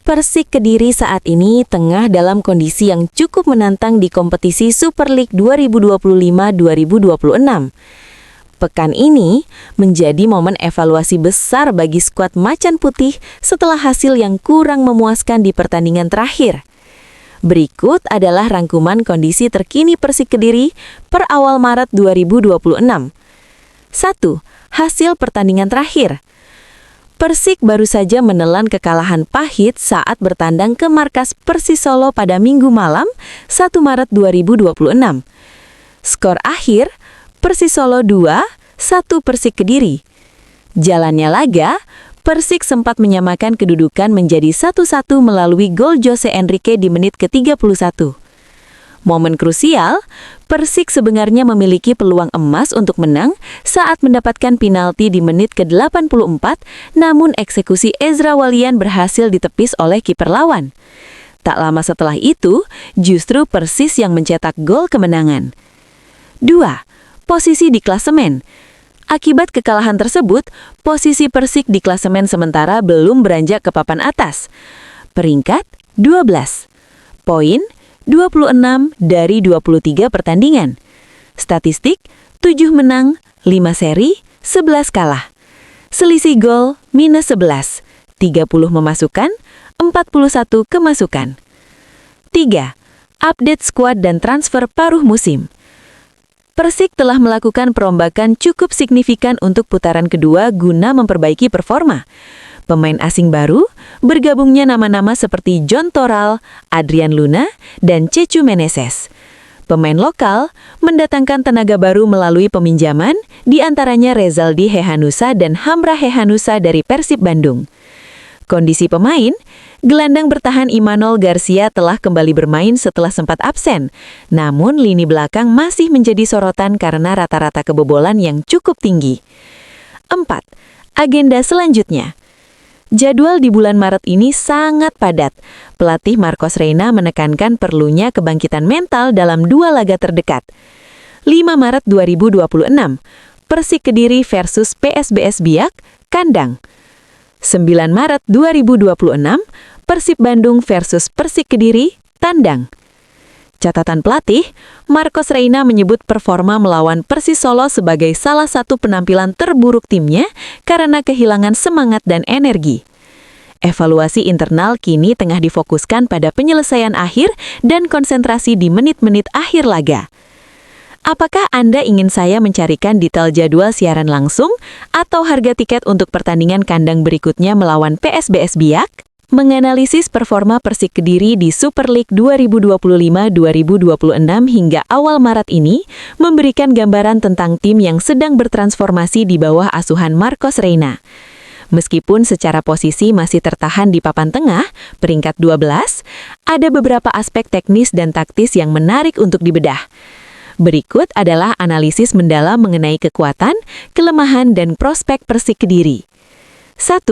Persik Kediri saat ini tengah dalam kondisi yang cukup menantang di kompetisi Super League 2025-2026. Pekan ini menjadi momen evaluasi besar bagi skuad Macan Putih setelah hasil yang kurang memuaskan di pertandingan terakhir. Berikut adalah rangkuman kondisi terkini Persik Kediri per awal Maret 2026. 1. Hasil pertandingan terakhir. Persik baru saja menelan kekalahan pahit saat bertandang ke markas Persis Solo pada Minggu malam 1 Maret 2026. Skor akhir, Persis Solo 2-1 Persik Kediri. Jalannya laga, Persik sempat menyamakan kedudukan menjadi 1-1 melalui gol Jose Enrique di menit ke-31. Momen krusial, Persik sebenarnya memiliki peluang emas untuk menang saat mendapatkan penalti di menit ke-84, namun eksekusi Ezra Walian berhasil ditepis oleh kiper lawan. Tak lama setelah itu, justru Persis yang mencetak gol kemenangan. 2. Posisi di klasemen. Akibat kekalahan tersebut, posisi Persik di klasemen sementara belum beranjak ke papan atas. Peringkat 12. Poin 26 dari 23 pertandingan. Statistik 7 menang, 5 seri, 11 kalah. Selisih gol -11, 30 memasukkan, 41 kemasukan. 3. Update skuad dan transfer paruh musim. Persik telah melakukan perombakan cukup signifikan untuk putaran kedua guna memperbaiki performa. Pemain asing baru, bergabungnya nama-nama seperti John Toral, Adrian Luna, dan Cecu Meneses. Pemain lokal mendatangkan tenaga baru melalui peminjaman, di antaranya Rezaldi Hehanusa dan Hamra Hehanusa dari Persib Bandung. Kondisi pemain, gelandang bertahan Imanol Garcia telah kembali bermain setelah sempat absen, namun lini belakang masih menjadi sorotan karena rata-rata kebobolan yang cukup tinggi. 4. Agenda selanjutnya. Jadwal di bulan Maret ini sangat padat. Pelatih Marcos Reina menekankan perlunya kebangkitan mental dalam 2 laga terdekat. 5 Maret 2026, Persik Kediri versus PSBS Biak, kandang. 9 Maret 2026, Persib Bandung versus Persik Kediri, tandang. Catatan pelatih, Marcos Reina menyebut performa melawan Persis Solo sebagai salah satu penampilan terburuk timnya karena kehilangan semangat dan energi. Evaluasi internal kini tengah difokuskan pada penyelesaian akhir dan konsentrasi di menit-menit akhir laga. Apakah Anda ingin saya mencarikan detail jadwal siaran langsung atau harga tiket untuk pertandingan kandang berikutnya melawan PSBS Biak? Menganalisis performa Persik Kediri di Super League 2025-2026 hingga awal Maret ini memberikan gambaran tentang tim yang sedang bertransformasi di bawah asuhan Marcos Reina. Meskipun secara posisi masih tertahan di papan tengah, peringkat 12, ada beberapa aspek teknis dan taktis yang menarik untuk dibedah. Berikut adalah analisis mendalam mengenai kekuatan, kelemahan, dan prospek Persik Kediri. 1.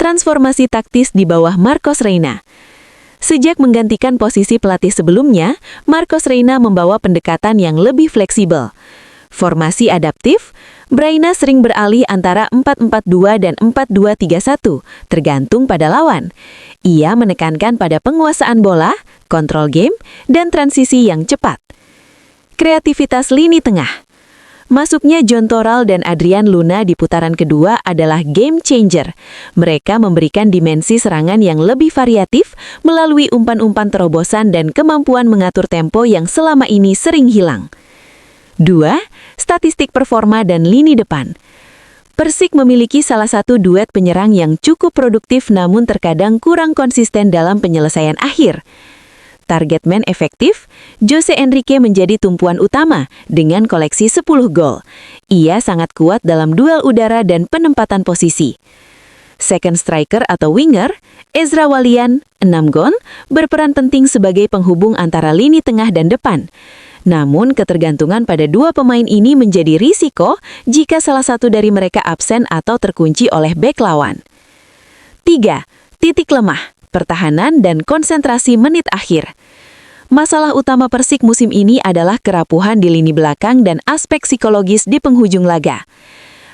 Transformasi taktis di bawah Marcos Reina. Sejak menggantikan posisi pelatih sebelumnya, Marcos Reina membawa pendekatan yang lebih fleksibel. Formasi adaptif, Reina sering beralih antara 4-4-2 dan 4-2-3-1, tergantung pada lawan. Ia menekankan pada penguasaan bola, kontrol game, dan transisi yang cepat. Kreativitas lini tengah. Masuknya John Toral dan Adrian Luna di putaran kedua adalah game changer. Mereka memberikan dimensi serangan yang lebih variatif melalui umpan-umpan terobosan dan kemampuan mengatur tempo yang selama ini sering hilang. 2. Statistik performa dan lini depan. Persik memiliki salah satu duet penyerang yang cukup produktif namun terkadang kurang konsisten dalam penyelesaian akhir. Target man efektif, Jose Enrique menjadi tumpuan utama dengan koleksi 10 gol. Ia sangat kuat dalam duel udara dan penempatan posisi. Second striker atau winger, Ezra Walian, 6 gol, berperan penting sebagai penghubung antara lini tengah dan depan. Namun, ketergantungan pada 2 pemain ini menjadi risiko jika salah satu dari mereka absen atau terkunci oleh bek lawan. 3. Titik lemah, pertahanan dan konsentrasi menit akhir. Masalah utama Persik musim ini adalah kerapuhan di lini belakang dan aspek psikologis di penghujung laga.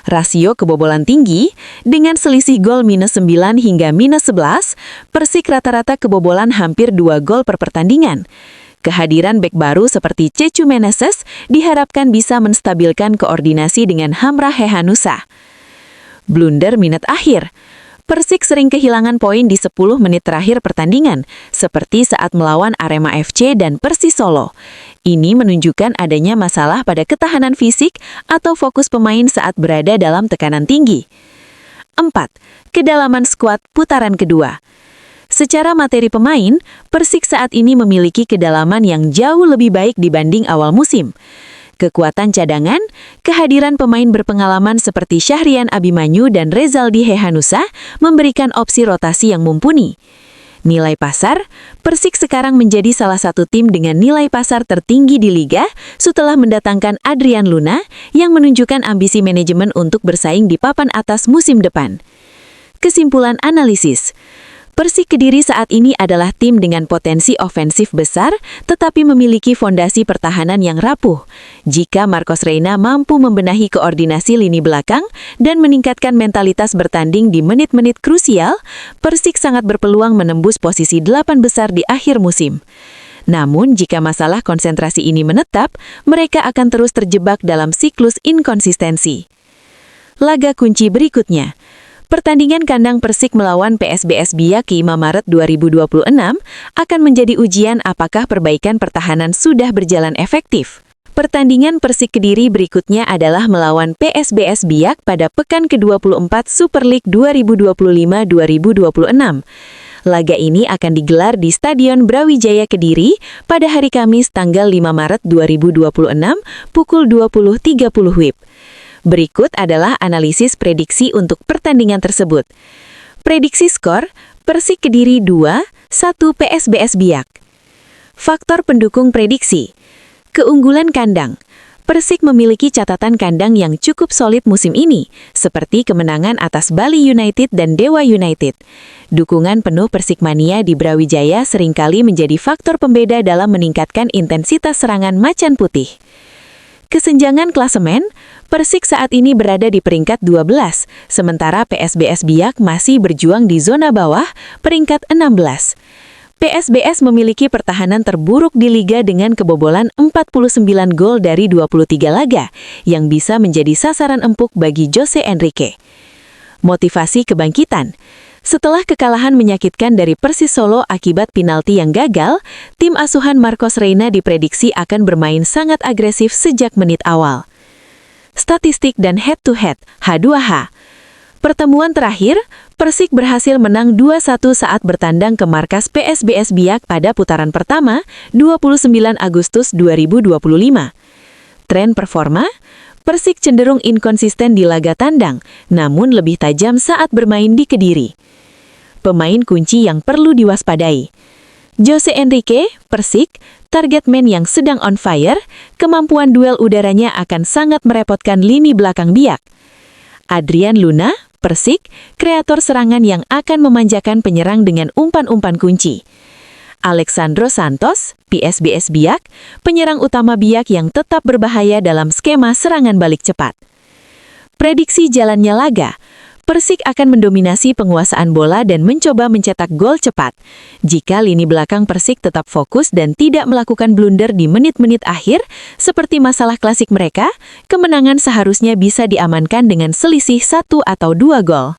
Rasio kebobolan tinggi, dengan selisih gol -9 hingga -11, Persik rata-rata kebobolan hampir 2 gol per pertandingan. Kehadiran bek baru seperti Cecu Meneses diharapkan bisa menstabilkan koordinasi dengan Hamrah Hehanusa. Blunder menit akhir. Persik sering kehilangan poin di 10 menit terakhir pertandingan, seperti saat melawan Arema FC dan Persis Solo. Ini menunjukkan adanya masalah pada ketahanan fisik atau fokus pemain saat berada dalam tekanan tinggi. 4. Kedalaman skuad putaran kedua. Secara materi pemain, Persik saat ini memiliki kedalaman yang jauh lebih baik dibanding awal musim. Kekuatan cadangan, kehadiran pemain berpengalaman seperti Syahrian Abimanyu dan Rezaldi Hehanusa memberikan opsi rotasi yang mumpuni. Nilai pasar, Persik sekarang menjadi salah satu tim dengan nilai pasar tertinggi di Liga setelah mendatangkan Adrian Luna yang menunjukkan ambisi manajemen untuk bersaing di papan atas musim depan. Kesimpulan analisis. Persik Kediri saat ini adalah tim dengan potensi ofensif besar, tetapi memiliki fondasi pertahanan yang rapuh. Jika Marcos Reina mampu membenahi koordinasi lini belakang dan meningkatkan mentalitas bertanding di menit-menit krusial, Persik sangat berpeluang menembus posisi 8 besar di akhir musim. Namun, jika masalah konsentrasi ini menetap, mereka akan terus terjebak dalam siklus inkonsistensi. Laga kunci berikutnya. Pertandingan kandang Persik melawan PSBS Biak 5 Maret 2026 akan menjadi ujian apakah perbaikan pertahanan sudah berjalan efektif. Pertandingan Persik Kediri berikutnya adalah melawan PSBS Biak pada pekan ke-24 Super League 2025-2026. Laga ini akan digelar di Stadion Brawijaya Kediri pada hari Kamis tanggal 5 Maret 2026 pukul 20.30 WIB. Berikut adalah analisis prediksi untuk pertandingan tersebut. Prediksi skor, Persik Kediri 2-1 PSBS Biak. Faktor pendukung prediksi. Keunggulan kandang. Persik memiliki catatan kandang yang cukup solid musim ini, seperti kemenangan atas Bali United dan Dewa United. Dukungan penuh Persikmania di Brawijaya seringkali menjadi faktor pembeda dalam meningkatkan intensitas serangan Macan Putih. Kesenjangan klasemen, Persik saat ini berada di peringkat 12, sementara PSBS Biak masih berjuang di zona bawah, peringkat 16. PSBS memiliki pertahanan terburuk di Liga dengan kebobolan 49 gol dari 23 laga, yang bisa menjadi sasaran empuk bagi Jose Enrique. Motivasi kebangkitan. Setelah kekalahan menyakitkan dari Persis Solo akibat penalti yang gagal, tim asuhan Marcos Reina diprediksi akan bermain sangat agresif sejak menit awal. Statistik dan head-to-head, H2H. Pertemuan terakhir, Persik berhasil menang 2-1 saat bertandang ke markas PSBS Biak pada putaran pertama, 29 Agustus 2025. Tren performa, Persik cenderung inkonsisten di laga tandang, namun lebih tajam saat bermain di Kediri. Pemain kunci yang perlu diwaspadai. Jose Enrique, Persik, target man yang sedang on fire, kemampuan duel udaranya akan sangat merepotkan lini belakang Biak. Adrian Luna, Persik, kreator serangan yang akan memanjakan penyerang dengan umpan-umpan kunci. Alexandro Santos, PSBS Biak, penyerang utama Biak yang tetap berbahaya dalam skema serangan balik cepat. Prediksi jalannya laga. Persik akan mendominasi penguasaan bola dan mencoba mencetak gol cepat. Jika lini belakang Persik tetap fokus dan tidak melakukan blunder di menit-menit akhir, seperti masalah klasik mereka, kemenangan seharusnya bisa diamankan dengan selisih 1 atau 2 gol.